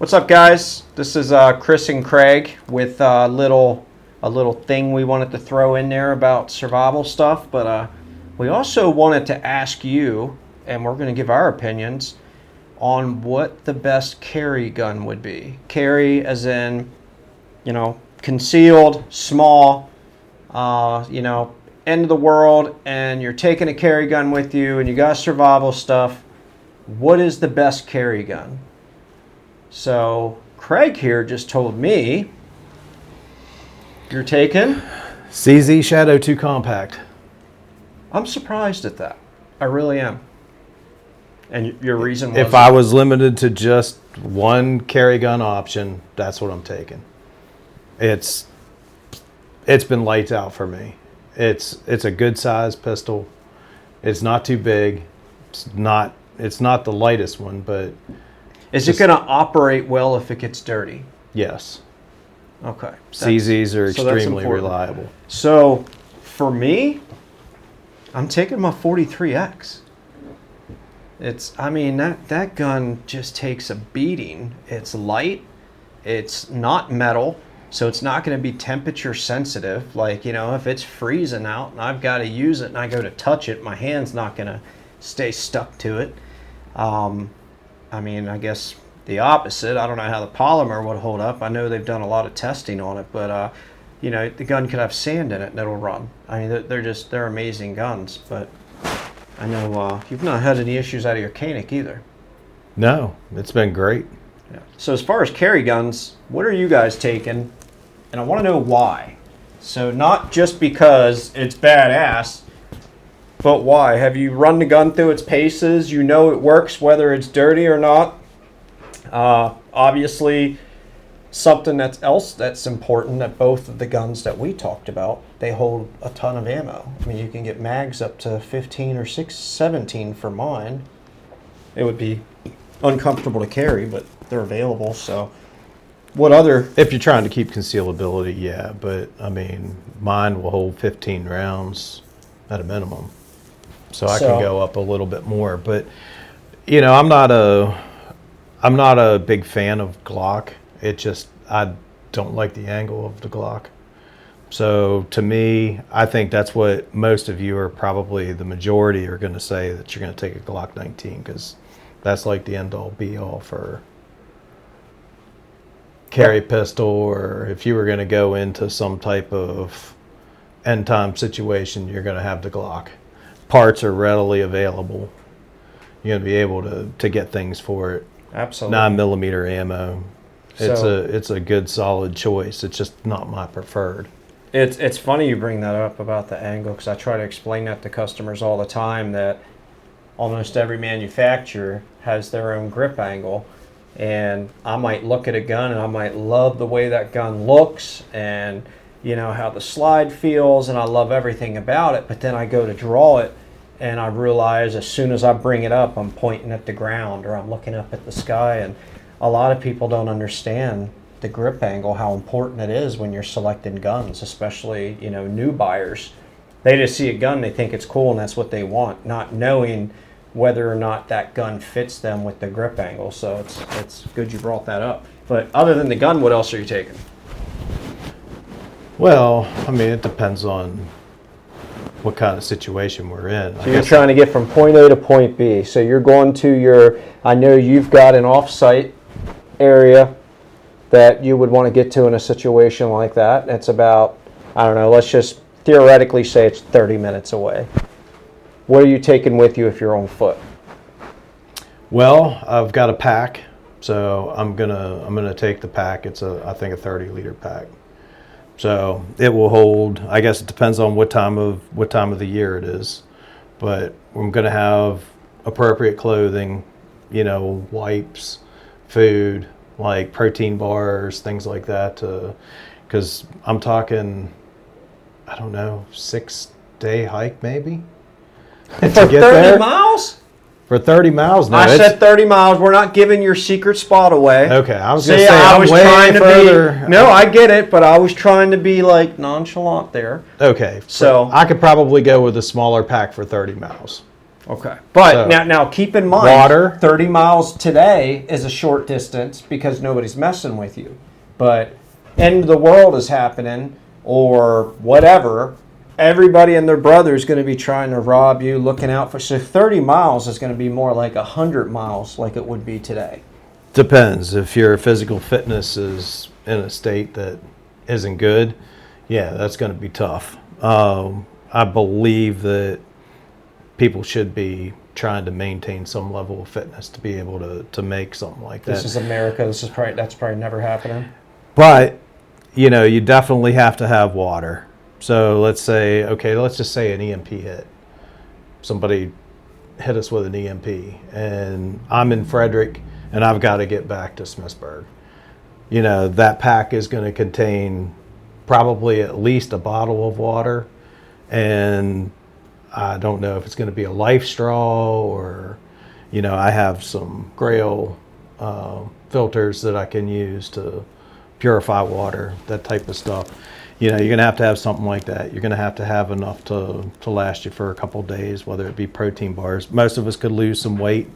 What's up, guys? This is Chris and Craig with a little thing we wanted to throw in there about survival stuff, but we also wanted to ask you, and we're going to give our opinions on what the best carry gun would be. Carry as in, concealed, small, end of the world, and you're taking a carry gun with you, and you got survival stuff. What is the best carry gun? So Craig here just told me you're taking CZ Shadow 2 Compact. I'm surprised at that. I really am. And your reason was? If I was limited to just one carry gun option, that's what I'm taking. It's been lights out for me. It's a good size pistol. It's not too big. It's not the lightest one, but is it going to operate well if it gets dirty? Yes. Okay. CZs are extremely reliable. So for me, I'm taking my 43X. That gun just takes a beating. It's light. It's not metal, so it's not going to be temperature sensitive. Like, if it's freezing out and I've got to use it and I go to touch it, my hand's not going to stay stuck to it. I guess the opposite. I don't know how the polymer would hold up. I know they've done a lot of testing on it, but the gun could have sand in it and it'll run. They're amazing guns, but I know you've not had any issues out of your Koenig either. No, it's been great. Yeah. So as far as carry guns, what are you guys taking? And I want to know why. So not just because it's badass, but why? Have you run the gun through its paces? You know it works whether it's dirty or not. Obviously, something that's important that both of the guns that we talked about, they hold a ton of ammo. You can get mags up to 15 or 17 for mine. It would be uncomfortable to carry, but they're available. So what other... If you're trying to keep concealability, yeah, but mine will hold 15 rounds at a minimum. So I can go up a little bit more, but I'm not a big fan of Glock. I don't like the angle of the Glock. So to me, I think that's what most of you are probably, the majority are going to say, that you're going to take a Glock 19, because that's like the end all be all for carry pistol, or if you were going to go into some type of end time situation, you're going to have the Glock. Parts are readily available. You're going to be able to get things for it. Absolutely. 9mm ammo. It's a good solid choice. It's just not my preferred. It's funny you bring that up about the angle, because I try to explain that to customers all the time, that almost every manufacturer has their own grip angle, and I might look at a gun and I might love the way that gun looks and how the slide feels, and I love everything about it, but then I go to draw it and I realize as soon as I bring it up, I'm pointing at the ground or I'm looking up at the sky. And a lot of people don't understand the grip angle, how important it is when you're selecting guns, especially new buyers. They just see a gun, they think it's cool, and that's what they want, not knowing whether or not that gun fits them with the grip angle. So it's good you brought that up. But other than the gun, what else are you taking? Well, it depends on what kind of situation we're in. So you're trying to get from point A to point B. So you're going to I know you've got an off-site area that you would want to get to in a situation like that. It's about, let's just theoretically say it's 30 minutes away. What are you taking with you if you're on foot? Well, I've got a pack, so I'm gonna take the pack. It's I think a 30-liter pack. So it will hold, I guess it depends on what time of the year it is, but I'm going to have appropriate clothing, wipes, food, like protein bars, things like that, because I'm talking, 6-day hike maybe. For 30 miles? For 30 miles? No, I said 30 miles. We're not giving your secret spot away. Okay, I was going to say, I was trying to be... No, I get it, but I was trying to be, nonchalant there. Okay, so I could probably go with a smaller pack for 30 miles. Okay. But So, now keep in mind, water. 30 miles today is a short distance because nobody's messing with you. But end of the world is happening or whatever, everybody and their brother is going to be trying to rob you, looking out for. So 30 miles is going to be more like 100 miles like it would be today. Depends. If your physical fitness is in a state that isn't good, yeah, that's going to be tough. I believe that people should be trying to maintain some level of fitness to be able to make something like that. This is America. That's probably never happening. But, you know, you definitely have to have water. So let's just say an EMP hit. Somebody hit us with an EMP, and I'm in Frederick, and I've got to get back to Smithsburg. You know, that pack is going to contain probably at least a bottle of water, and I don't know if it's going to be a Life Straw or, you know, I have some Grail filters that I can use to purify water, that type of stuff. You know, you're going to have something like that. You're going to have enough to last you for a couple of days, whether it be protein bars. Most of us could lose some weight,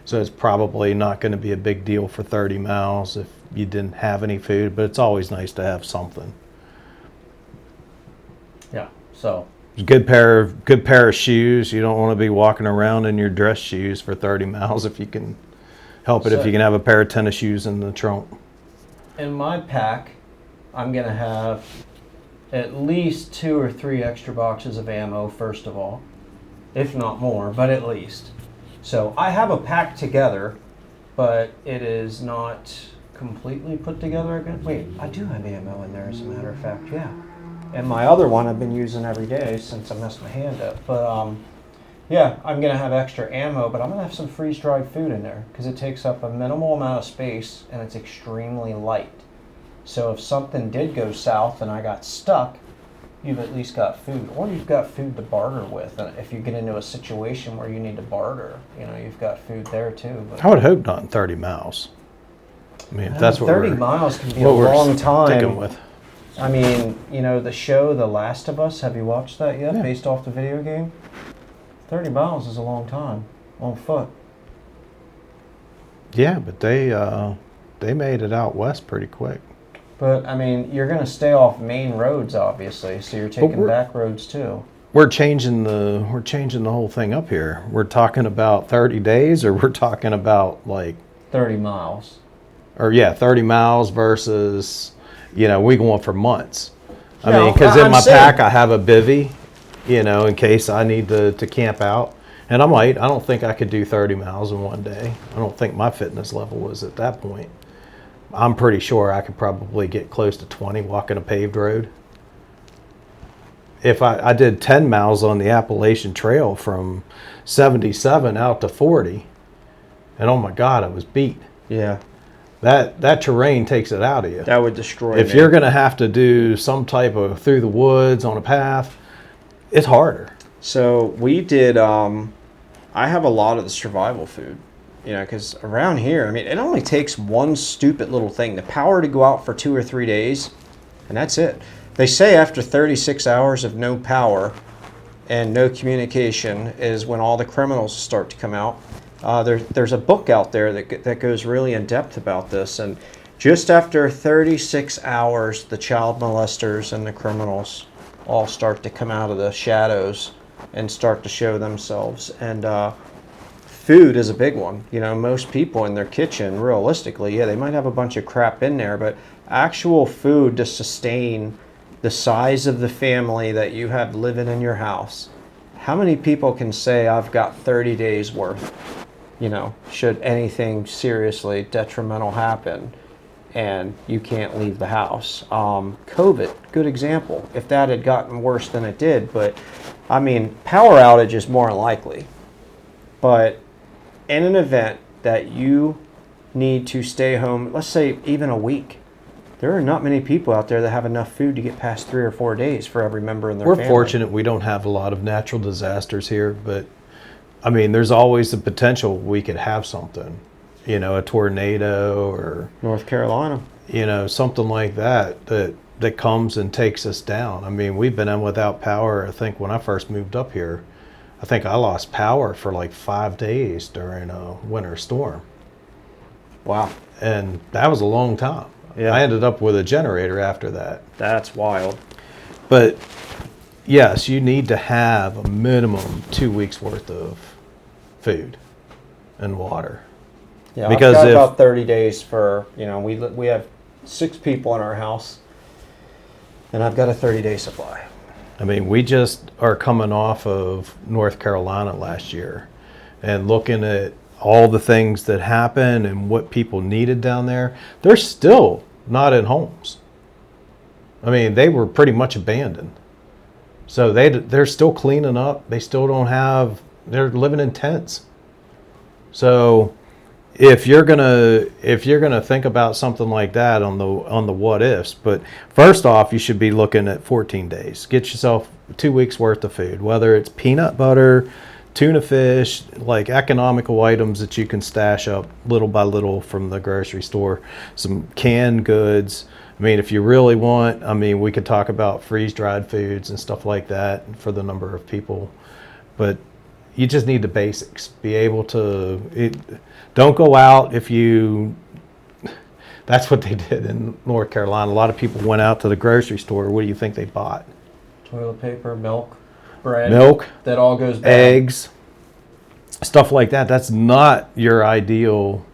so it's probably not going to be a big deal for 30 miles if you didn't have any food, but it's always nice to have something. Yeah. So Good pair of shoes. You don't want to be walking around in your dress shoes for 30 miles if you can help it. If you can have a pair of tennis shoes in the trunk. in my pack, I'm going to have at least 2 or 3 extra boxes of ammo, first of all, if not more, but at least. So I have a pack together, but it is not completely put together. Wait, I do have ammo in there, as a matter of fact, yeah. And my other one I've been using every day since I messed my hand up. But yeah, I'm going to have extra ammo, but I'm going to have some freeze-dried food in there because it takes up a minimal amount of space and it's extremely light. So if something did go south and I got stuck, you've at least got food, or you've got food to barter with. And if you get into a situation where you need to barter, you know, you've got food there too. But I would hope not in 30 miles. I mean, if that's what 30 we're, miles can be a what we're long time. sticking with. I mean, you know, the show The Last of Us, have you watched that yet, Yeah. based off the video game? 30 miles is a long time on foot. Yeah, but they made it out west pretty quick. But, I mean, you're going to stay off main roads, obviously, so you're taking back roads, too. We're changing the whole thing up here. We're talking about 30 days, or we're talking about like 30 miles. Or yeah, 30 miles versus, you know, we going for months. I No, mean, because in I'm my saying- pack I have a bivvy, you know, in case I need to camp out. And I don't think I could do 30 miles in one day. I don't think my fitness level was at that point. I'm pretty sure I could probably get close to 20 walking a paved road. If I did 10 miles on the Appalachian Trail from 77 out to 40, and oh my God, I was beat. Yeah. That terrain takes it out of you. That would destroy If me. you're going to have to do some type of through the woods on a path, it's harder. So we did, I have a lot of the survival food, you know, because around here, I mean, it only takes one stupid little thing, the power to go out for 2 or 3 days, and that's it. They say after 36 hours of no power and no communication is when all the criminals start to come out. There's a book out there that goes really in depth about this, and just after 36 hours, the child molesters and the criminals all start to come out of the shadows and start to show themselves. And food is a big one. You know, most people in their kitchen, realistically, yeah, they might have a bunch of crap in there, but actual food to sustain the size of the family that you have living in your house. How many people can say, I've got 30 days worth, you know, should anything seriously detrimental happen and you can't leave the house? COVID, good example. If that had gotten worse than it did, but I mean, power outage is more likely. But in an event that you need to stay home, let's say even a week, there are not many people out there that have enough food to get past 3 or 4 days for every member in their family. We're fortunate we don't have a lot of natural disasters here, but I mean, there's always the potential we could have something, you know, a tornado or, North Carolina. you know, something like that comes and takes us down. I mean, we've been in without power, I think, when I first moved up here. I think I lost power for like 5 days during a winter storm. Wow. And that was a long time. Yeah. I ended up with a generator after that. That's wild. But yes, you need to have a minimum 2 weeks worth of food and water. Yeah, Because I've got if- about 30 days for, we have 6 people in our house, and I've got a 30-day supply. I mean, we just are coming off of North Carolina last year and looking at all the things that happened and what people needed down there. They're still not in homes. I mean, they were pretty much abandoned. So they're still cleaning up. They still don't have, they're living in tents. So if you're gonna think about something like that on the what ifs, but first off, you should be looking at 14 days. Get yourself 2 weeks worth of food, whether it's peanut butter, tuna fish, like economical items that you can stash up little by little from the grocery store, some canned goods. I mean, if you really want, I mean, we could talk about freeze-dried foods and stuff like that for the number of people, but you just need the basics. Be able to, don't go out if you, that's what they did in North Carolina. A lot of people went out to the grocery store. What do you think they bought? Toilet paper, milk, bread. Milk, That all goes bad. eggs, stuff like that. That's not your ideal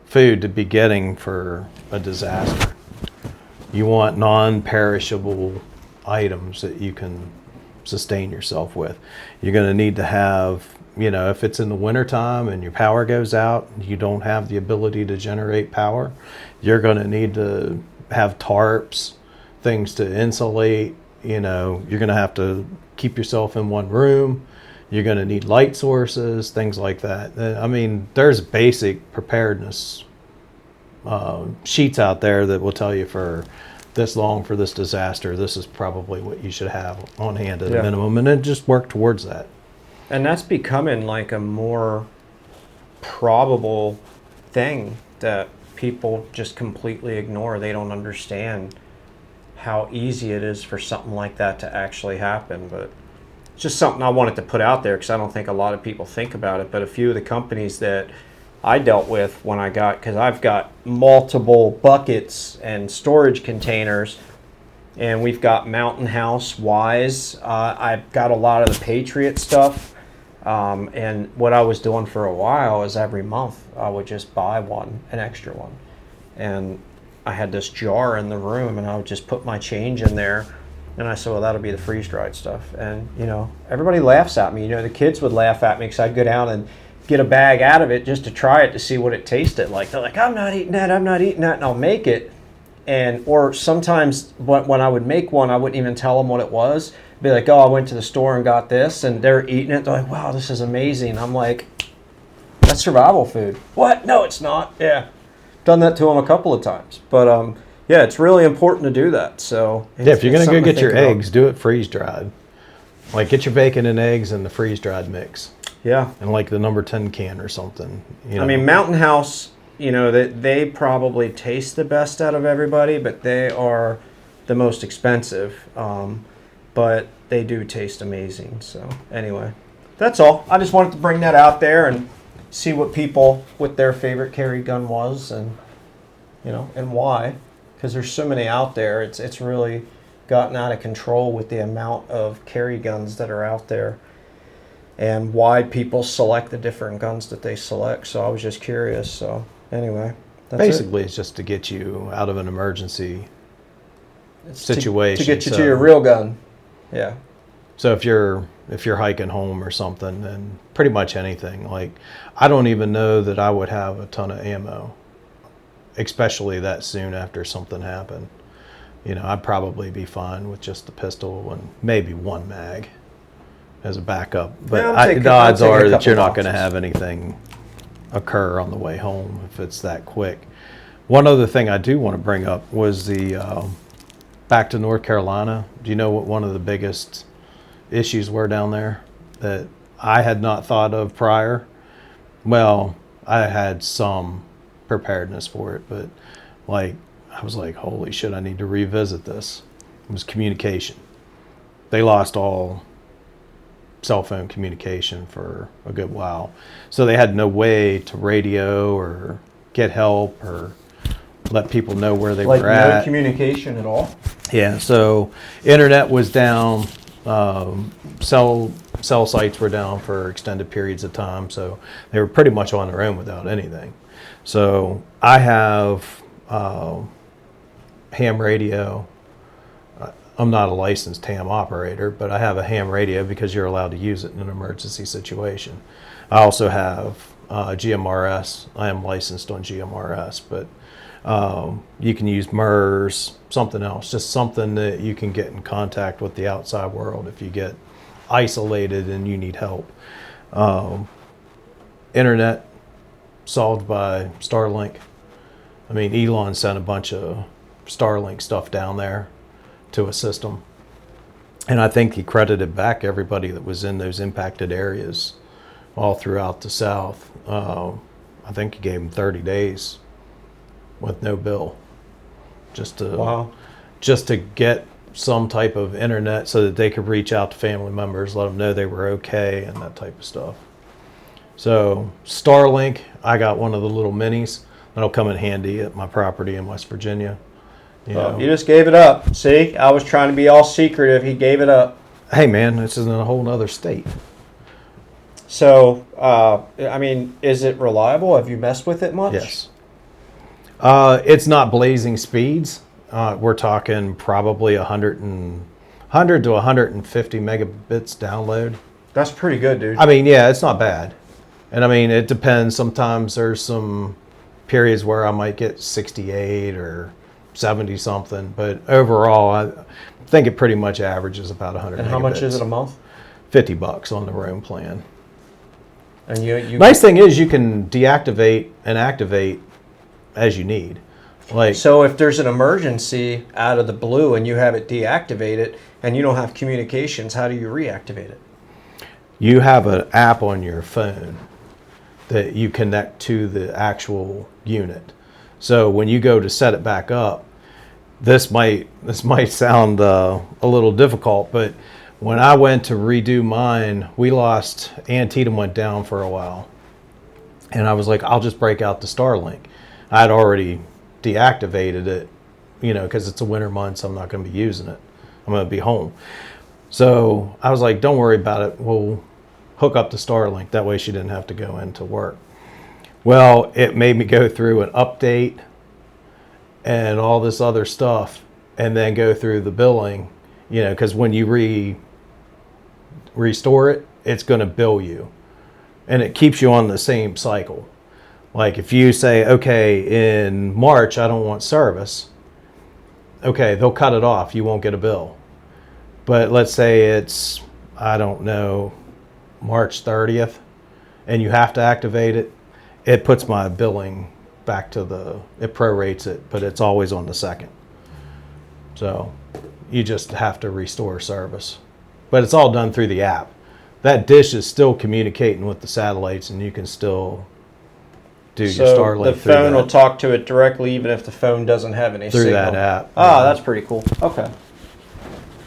food to be getting for a disaster. You want non-perishable items that you can sustain yourself with. You're going to need to have, if it's in the wintertime and your power goes out, you don't have the ability to generate power, you're going to need to have tarps, things to insulate. You're going to have to keep yourself in one room. You're going to need light sources, things like that. I mean, there's basic preparedness sheets out there that will tell you for this long, for this disaster, this is probably what you should have on hand at a minimum, and then just work towards that. And that's becoming like a more probable thing that people just completely ignore. They don't understand how easy it is for something like that to actually happen. But it's just something I wanted to put out there because I don't think a lot of people think about it. But a few of the companies that I dealt with when because I've got multiple buckets and storage containers, and we've got Mountain House, Wise. I've got a lot of the Patriot stuff. And what I was doing for a while is every month I would just buy an extra one. And I had this jar in the room, and I would just put my change in there. And I said, well, that'll be the freeze-dried stuff. And, everybody laughs at me. The kids would laugh at me because I'd go down and get a bag out of it just to try it to see what it tasted like. They're like, I'm not eating that, and I'll make it. Or sometimes when I would make one, I wouldn't even tell them what it was. Be like, oh, I went to the store and got this, and they're eating it. They're like, wow, this is amazing. I'm like, that's survival food. What? No, it's not. Yeah. Done that to them a couple of times. But yeah, it's really important to do that. So yeah, if you're going to go get your think about. eggs, do it freeze-dried. Like, get your bacon and eggs in the freeze-dried mix. Yeah. And like the number 10 can or something. I mean, Mountain House, they probably taste the best out of everybody, but they are the most expensive. But they do taste amazing. So anyway, that's all. I just wanted to bring that out there and see what their favorite carry gun was, and and why. Because there's so many out there. It's really gotten out of control with the amount of carry guns that are out there, and why people select the different guns that they select. So I was just curious. So anyway, that's basically it's just to get you out of an emergency situation. To get you to your real gun. Yeah. So if you're hiking home or something, and pretty much anything, like, I don't even know that I would have a ton of ammo, especially that soon after something happened. I'd probably be fine with just the pistol and maybe one mag as a backup. But the odds are that you're not going to have anything occur on the way home if it's that quick. One other thing I do want to bring up was the back to North Carolina. Do you know what one of the biggest issues were down there that I had not thought of prior? Well, I had some preparedness for it, but I was like, holy shit, I need to revisit this. It was communication. They lost all cell phone communication for a good while. So they had no way to radio or get help or let people know where they Like were no at. communication at all? Yeah, so internet was down, cell sites were down for extended periods of time, so they were pretty much on their own without anything. So I have ham radio. I'm not a licensed ham operator, but I have a ham radio because you're allowed to use it in an emergency situation. I also have GMRS. I am licensed on GMRS, but you can use MERS, something else, just something that you can get in contact with the outside world if you get isolated and you need help. Internet solved by Starlink. I mean, Elon sent a bunch of Starlink stuff down there to a system. And I think he credited back everybody that was in those impacted areas all throughout the South. I think he gave them 30 days with no bill just to Wow. just to get some type of internet so that they could reach out to family members, let them know they were okay and that type of stuff. So Starlink, I got one of the little minis that'll come in handy at my property in West Virginia. You know. You just gave it up. See, I was trying to be all secretive. He gave it up. Hey man, this is in a whole nother state. So, I mean, is it reliable? Have you messed with it much? Yes. It's not blazing speeds. We're talking probably 100 to 150 megabits download. That's pretty good, dude. I mean, yeah, it's not bad. And I mean, it depends. Sometimes there's some periods where I might get 68 or 70 something, but overall, I think it pretty much averages about 100 And megabits. how much is it a month? $50 on the Roam plan. And you Nice thing is you can deactivate and activate as you need. Like, So if there's an emergency out of the blue and you have it deactivated and you don't have communications, how do you reactivate it? you have an app on your phone that you connect to the actual unit. So when you go to set it back up, this might sound a little difficult, but when I went to redo mine, we lost Antietam went down for a while, and I was like, I'll just break out the Starlink. I had already deactivated it, you know, because it's a winter month, so I'm not going to be using it. I'm going to be home. So I was like, don't worry about it. We'll hook up the Starlink. That way she didn't have to go into work. Well, it made me go through an update and all this other stuff and then go through the billing, you know, because when you restore it, it's going to bill you. And it keeps you on the same cycle. Like if you say, okay, in March, I don't want service. Okay, they'll cut it off. You won't get a bill. But let's say it's, I don't know, March 30th, and you have to activate it. It puts my billing back to it prorates it, but it's always on the second. So you just have to restore service. But it's all done through the app. That dish is still communicating with the satellites, and you can still do your So Starlink the through phone will that, talk to it directly even if the phone doesn't have any through signal. that app. Ah, that's pretty cool. Okay.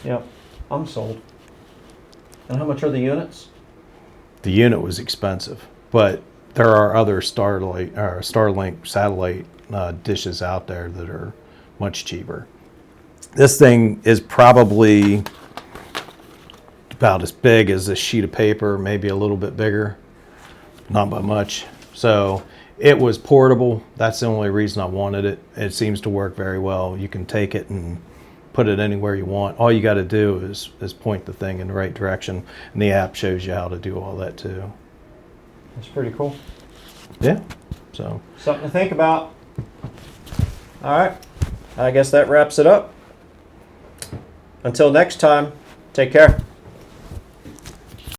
Yep. I'm sold. And how much are the units? The unit was expensive, but there are other Starlink satellite dishes out there that are much cheaper. This thing is probably about as big as a sheet of paper, maybe a little bit bigger, not by much. So it was portable. That's the only reason I wanted it. It seems to work very well. You can take it and put it anywhere you want. All you got to do is point the thing in the right direction, and the app shows you how to do all that too. That's pretty cool. Yeah. So Something to think about. All right. I guess that wraps it up. Until next time, take care.